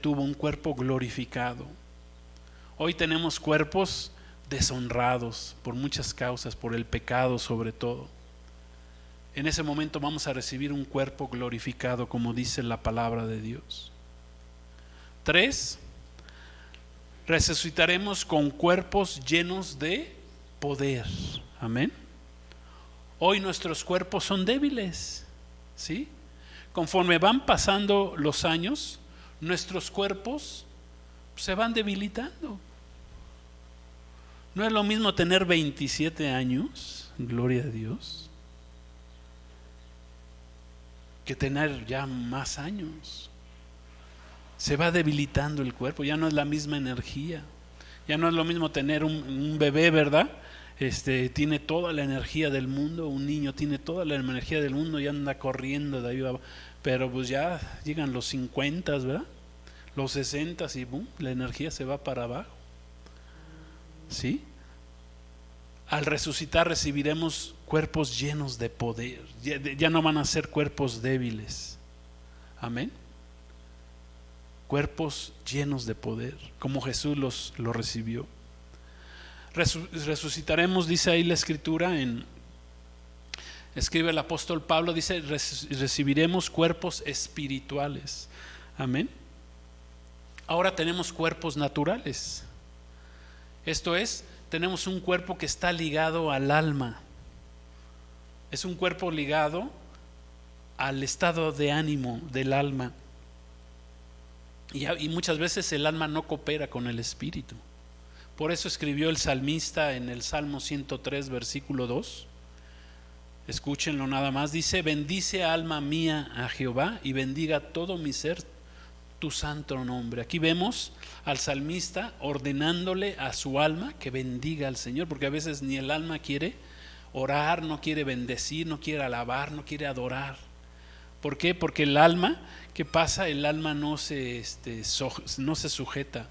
A: tuvo un cuerpo glorificado. Hoy tenemos cuerpos deshonrados por muchas causas, por el pecado sobre todo. En ese momento vamos a recibir un cuerpo glorificado, como dice la palabra de Dios. 3, resucitaremos con cuerpos llenos de poder. Amén. Hoy nuestros cuerpos son débiles, ¿sí? Conforme van pasando los años, nuestros cuerpos se van debilitando. No es lo mismo tener 27 años, gloria a Dios, que tener ya más años. Se va debilitando el cuerpo, ya no es la misma energía. Ya no es lo mismo tener un bebé, ¿verdad? Tiene toda la energía del mundo. Un niño tiene toda la energía del mundo y anda corriendo de ahí abajo. Pero pues ya llegan los 50, ¿verdad? Los 60 y boom, la energía se va para abajo. ¿Sí? Al resucitar recibiremos cuerpos llenos de poder. Ya no van a ser cuerpos débiles. Amén. Cuerpos llenos de poder, como Jesús lo recibió. Resucitaremos, dice ahí la escritura, escribe el apóstol Pablo, dice, recibiremos cuerpos espirituales. Amén. Ahora tenemos cuerpos naturales. Esto es, tenemos un cuerpo que está ligado al alma. Es un cuerpo ligado al estado de ánimo del alma. Y muchas veces el alma no coopera con el espíritu. Por eso escribió el salmista en el Salmo 103, versículo 2. Escúchenlo nada más. Dice: bendice alma mía a Jehová y bendiga todo mi ser tu santo nombre. Aquí vemos al salmista ordenándole a su alma que bendiga al Señor, porque a veces ni el alma quiere orar, no quiere bendecir, no quiere alabar, no quiere adorar. ¿Por qué? Porque el alma, ¿qué pasa? El alma no se sujeta.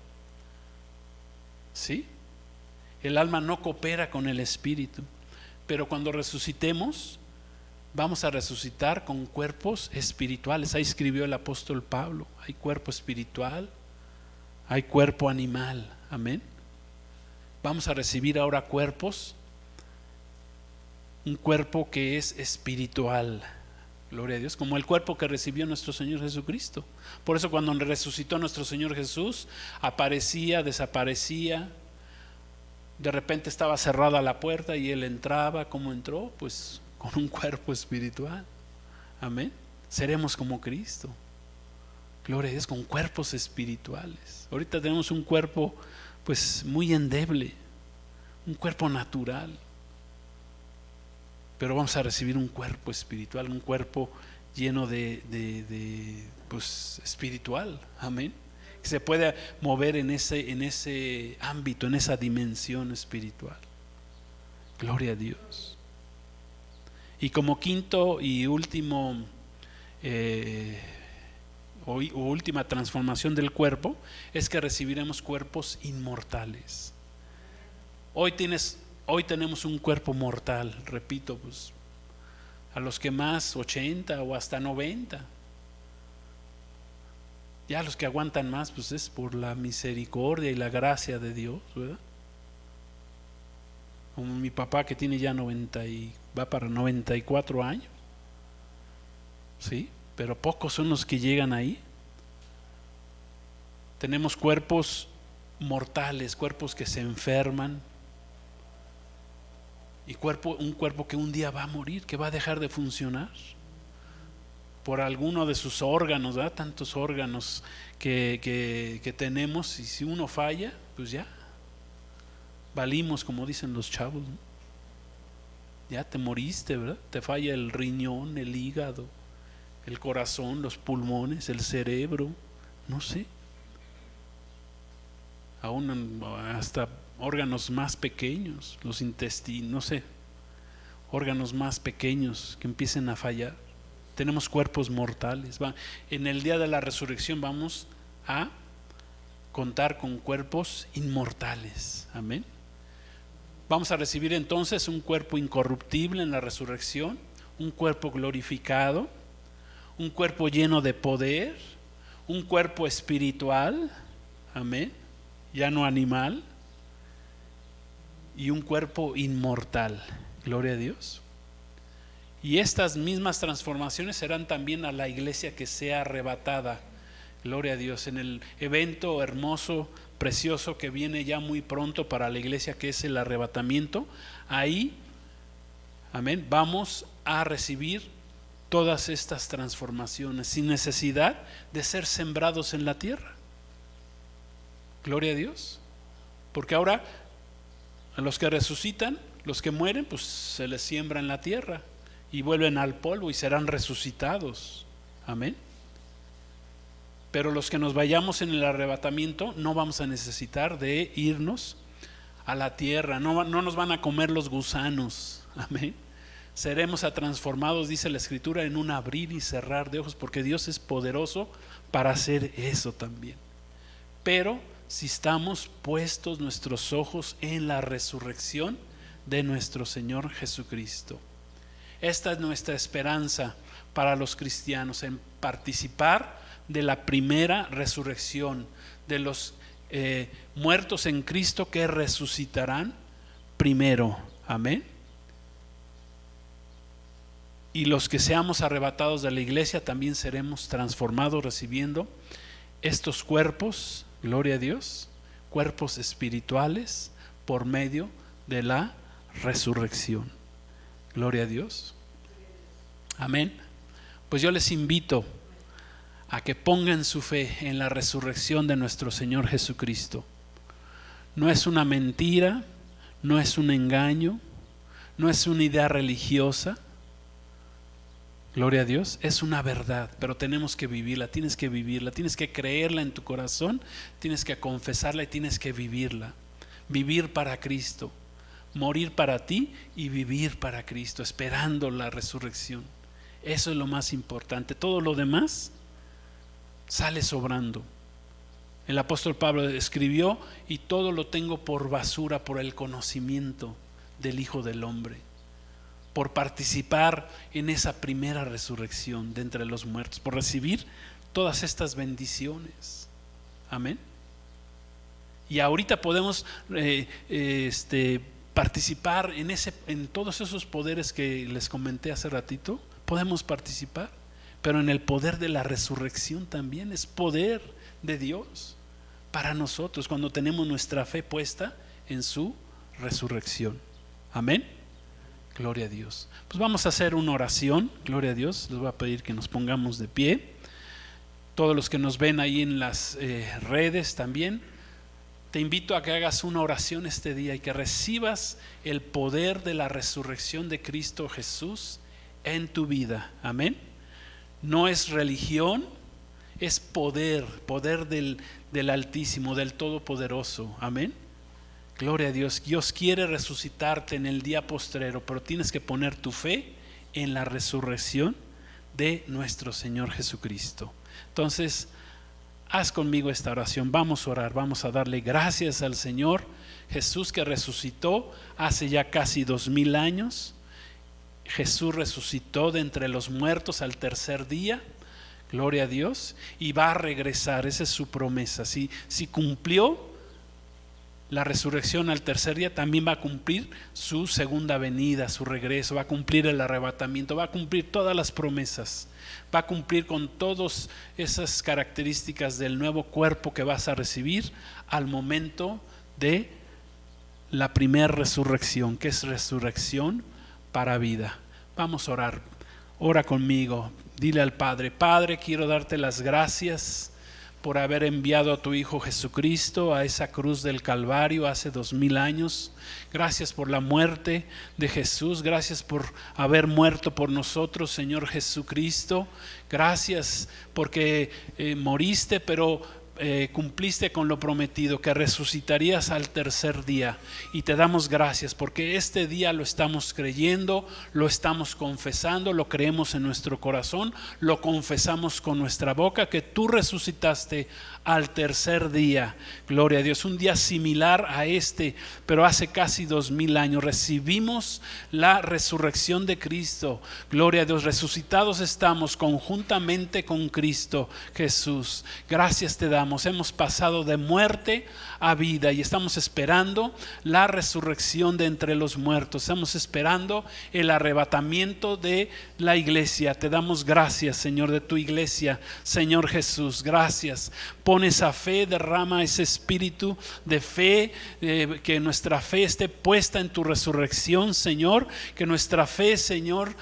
A: ¿Sí? El alma no coopera con el espíritu. Pero cuando resucitemos, vamos a resucitar con cuerpos espirituales. Ahí escribió el apóstol Pablo: hay cuerpo espiritual, hay cuerpo animal. Amén. Vamos a recibir ahora cuerpos, un cuerpo que es espiritual. Gloria a Dios, como el cuerpo que recibió nuestro Señor Jesucristo. Por eso cuando resucitó nuestro Señor Jesús, aparecía, desaparecía. De repente estaba cerrada la puerta y Él entraba. ¿Cómo entró? Pues con un cuerpo espiritual. Amén. Seremos como Cristo. Gloria a Dios, con cuerpos espirituales. Ahorita tenemos un cuerpo pues muy endeble, un cuerpo natural. Pero vamos a recibir un cuerpo espiritual, un cuerpo lleno de pues espiritual. Amén. Que se pueda mover en ese ámbito, en esa dimensión espiritual. Gloria a Dios. Y como quinto y último última transformación del cuerpo, es que recibiremos cuerpos inmortales. Hoy tenemos un cuerpo mortal, repito, pues a los que más 80 o hasta 90. Ya los que aguantan más, pues es por la misericordia y la gracia de Dios, ¿verdad? Como mi papá, que tiene ya 90 y va para 94 años. Sí, pero pocos son los que llegan ahí. Tenemos cuerpos mortales, cuerpos que se enferman, y un cuerpo que un día va a morir, que va a dejar de funcionar por alguno de sus órganos, ¿verdad? Tantos órganos que tenemos, y si uno falla, pues ya valimos, como dicen los chavos, ¿no? Ya te moriste, ¿verdad? Te falla el riñón, el hígado, el corazón, los pulmones, el cerebro, no sé, aún hasta órganos más pequeños, los intestinos, no sé, órganos más pequeños que empiecen a fallar. Tenemos cuerpos mortales. En el día de la resurrección vamos a contar con cuerpos inmortales. Amén. Vamos a recibir entonces un cuerpo incorruptible en la resurrección, un cuerpo glorificado, un cuerpo lleno de poder, un cuerpo espiritual, amén, ya no animal, y un cuerpo inmortal. Gloria a Dios. Y estas mismas transformaciones serán también a la iglesia que sea arrebatada. Gloria a Dios, en el evento hermoso, precioso que viene ya muy pronto para la iglesia, que es el arrebatamiento. Ahí, amén, vamos a recibir todas estas transformaciones sin necesidad de ser sembrados en la tierra. Gloria a Dios. Porque ahora a los que resucitan, los que mueren, pues se les siembra en la tierra y vuelven al polvo y serán resucitados. Amén. Pero los que nos vayamos en el arrebatamiento no vamos a necesitar de irnos a la tierra, no nos van a comer los gusanos. Amén. Seremos transformados, dice la Escritura, en un abrir y cerrar de ojos, porque Dios es poderoso para hacer eso también. Pero si estamos puestos nuestros ojos en la resurrección de nuestro Señor Jesucristo. Esta es nuestra esperanza para los cristianos, en participar de la primera resurrección, de los muertos en Cristo que resucitarán primero. Amén. Y los que seamos arrebatados de la iglesia también seremos transformados recibiendo estos cuerpos, gloria a Dios, cuerpos espirituales por medio de la resurrección. Gloria a Dios. Amén. Pues yo les invito a que pongan su fe en la resurrección de nuestro Señor Jesucristo. No es una mentira, no es un engaño, no es una idea religiosa. Gloria a Dios, es una verdad, pero tenemos que vivirla, tienes que creerla en tu corazón, tienes que confesarla y tienes que vivirla. Vivir para Cristo, morir para ti y vivir para Cristo, esperando la resurrección. Eso es lo más importante. Todo lo demás sale sobrando. El apóstol Pablo escribió: y todo lo tengo por basura por el conocimiento del Hijo del Hombre, por participar en esa primera resurrección de entre los muertos, por recibir todas estas bendiciones. Amén. Y ahorita podemos participar en todos esos poderes que les comenté hace ratito. Podemos participar, pero en el poder de la resurrección también. Es poder de Dios para nosotros cuando tenemos nuestra fe puesta en su resurrección. Amén. Gloria a Dios. Pues vamos a hacer una oración. Gloria a Dios. Les voy a pedir que nos pongamos de pie. Todos los que nos ven ahí en las redes también, te invito a que hagas una oración este día y que recibas el poder de la resurrección de Cristo Jesús en tu vida. Amén. No es religión, es poder del Altísimo, del Todopoderoso. Amén. Gloria a Dios. Dios quiere resucitarte en el día postrero, pero tienes que poner tu fe en la resurrección de nuestro Señor Jesucristo. Entonces, haz conmigo esta oración. Vamos a orar, vamos a darle gracias al Señor Jesús, que resucitó hace ya casi 2000 años. Jesús resucitó de entre los muertos al tercer día. Gloria a Dios. Y va a regresar, esa es su promesa. Si cumplió la resurrección al tercer día, también va a cumplir su segunda venida, su regreso, va a cumplir el arrebatamiento, va a cumplir todas las promesas, va a cumplir con todas esas características del nuevo cuerpo que vas a recibir al momento de la primera resurrección, que es resurrección para vida. Vamos a orar. Ora conmigo, dile al Padre: Padre, quiero darte las gracias por haber enviado a tu Hijo Jesucristo a esa cruz del Calvario hace 2000 años. Gracias por la muerte de Jesús. Gracias por haber muerto por nosotros, Señor Jesucristo. Gracias porque moriste, pero cumpliste con lo prometido, que resucitarías al tercer día. Y te damos gracias porque este día lo estamos creyendo, lo estamos confesando, lo creemos en nuestro corazón, lo confesamos con nuestra boca, que tú resucitaste al tercer día. Gloria a Dios. Un día similar a este, pero hace casi 2000 años recibimos la resurrección de Cristo. Gloria a Dios. Resucitados estamos conjuntamente con Cristo Jesús. Gracias te damos. Hemos pasado de muerte a vida y estamos esperando la resurrección de entre los muertos. Estamos esperando el arrebatamiento de la iglesia. Te damos gracias, Señor, de tu iglesia, Señor Jesús. Gracias. Pon esa fe, derrama ese espíritu de fe, que nuestra fe esté puesta en tu resurrección, Señor. Que nuestra fe, Señor,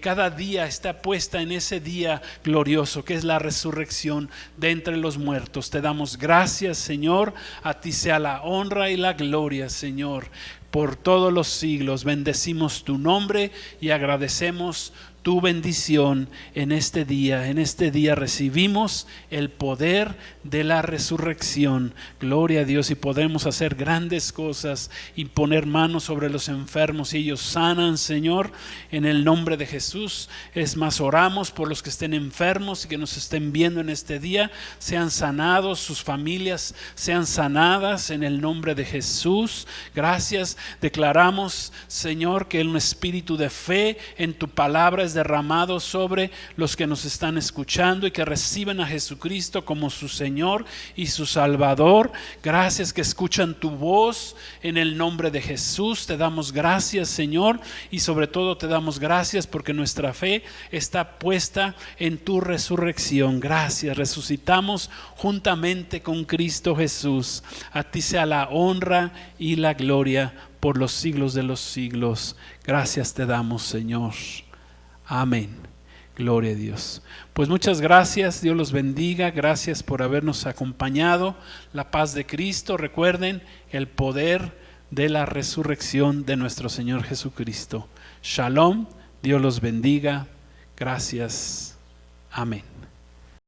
A: cada día está puesta en ese día glorioso, que es la resurrección de entre los muertos. Te damos gracias, Señor. A ti sea la honra y la gloria, Señor, por todos los siglos. Bendecimos tu nombre y agradecemos tu bendición en este día. En este día recibimos el poder de la resurrección. Gloria a Dios. Y podemos hacer grandes cosas y poner manos sobre los enfermos y ellos sanan, Señor, en el nombre de Jesús. Es más, oramos por los que estén enfermos y que nos estén viendo en este día, sean sanados, sus familias sean sanadas en el nombre de Jesús. Gracias. Declaramos, Señor, que un espíritu de fe en tu palabra es derramado sobre los que nos están escuchando y que reciben a Jesucristo como su Señor y su Salvador. Gracias que escuchan tu voz en el nombre de Jesús. Te damos gracias, Señor, y sobre todo te damos gracias porque nuestra fe está puesta en tu resurrección. Gracias. Resucitamos juntamente con Cristo Jesús. A ti sea la honra y la gloria por los siglos de los siglos. Gracias te damos, Señor. Amén. Gloria a Dios. Pues muchas gracias, Dios los bendiga, gracias por habernos acompañado. La paz de Cristo, recuerden el poder de la resurrección de nuestro Señor Jesucristo. Shalom, Dios los bendiga, gracias, amén.